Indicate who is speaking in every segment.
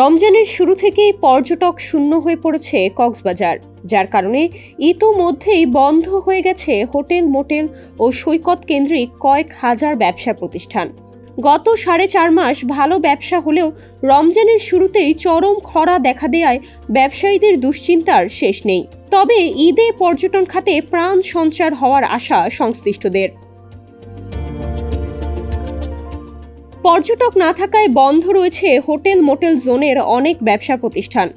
Speaker 1: রমজানের শুরু থেকেই পর্যটক শূন্য হয়ে পড়েছে কক্সবাজার, যার কারণে ইতোমধ্যেই বন্ধ হয়ে গেছে হোটেল, মোটেল ও সৈকত কেন্দ্রিক কয়েক হাজার ব্যবসা প্রতিষ্ঠান। গত 4.5 মাস ভালো ব্যবসা হলেও রমজানের শুরুতেই চরম খরা দেখা দেয়ায় ব্যবসায়ীদের দুশ্চিন্তার শেষ নেই। তবে ঈদে পর্যটন খাতে প্রাণ সঞ্চার হওয়ার আশা সংশ্লিষ্টদের। পর্যটক না থাকায় বন্ধ রয়েছে হোটেল, মোটেল জোনের অনেক ব্যবসা প্রতিষ্ঠান।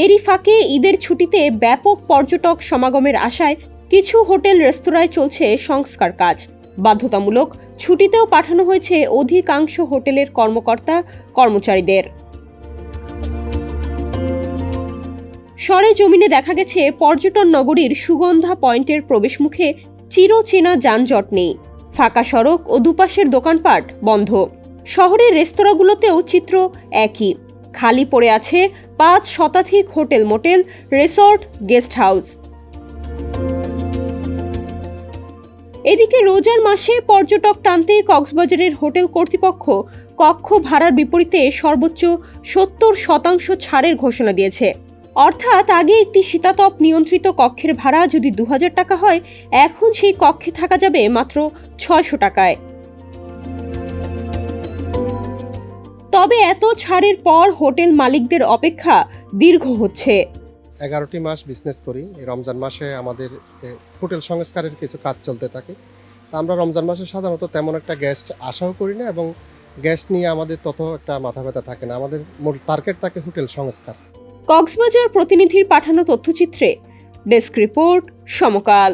Speaker 1: এরই ফাঁকে ঈদের ছুটিতে ব্যাপক পর্যটক সমাগমের আশায় কিছু হোটেল, রেস্তোরাঁয় চলছে সংস্কার কাজ। বাধ্যতামূলক ছুটিতেও পাঠানো হয়েছে অধিকাংশ হোটেলের কর্মকর্তা কর্মচারীদের। সরেজমিনে দেখা গেছে পর্যটন নগরীর সুগন্ধা পয়েন্টের প্রবেশমুখে চিরচেনা যানজট নেই। ফাঁকা সড়ক ও দুপাশের দোকানপাট বন্ধ। শহরের রেস্তোরাঁগুলোতেও চিত্র একই, খালি পড়ে আছে 5 শতাধিক hotel, motel, resort, guest house. এদিকে রোজার মাসে পর্যটক টানতে কক্সবাজারের হোটেল কর্তৃপক্ষ কক্ষ ভাড়ার বিপরীতে সর্বোচ্চ 70% ছাড়ের ঘোষণা দিয়েছে। অর্থাৎ আগে একটি শীতাতপ নিয়ন্ত্রিত কক্ষের ভাড়া যদি 2000 টাকা হয়, এখন সেই কক্ষে থাকা যাবে মাত্র 600 টাকায়। তবে এত ছাড়ের পর হোটেল মালিকদের অপেক্ষা দীর্ঘ হচ্ছে।
Speaker 2: 11টি মাস বিজনেস করি। রমজান মাসে আমাদের হোটেল সংস্কারের কিছু কাজ চলতে থাকে। তা আমরা রমজান মাসে সাধারণত তেমন একটা গেস্ট আশাও করি না, এবং গেস্ট নিয়ে আমাদের তত একটা মাথা ব্যথা থাকে না। আমাদের মূল টার্গেট থাকে হোটেল সংস্কার।
Speaker 1: কক্সবাজার প্রতিনিধির পাঠানো তথ্যচিত্রে ডেস্ক রিপোর্ট, সমকাল।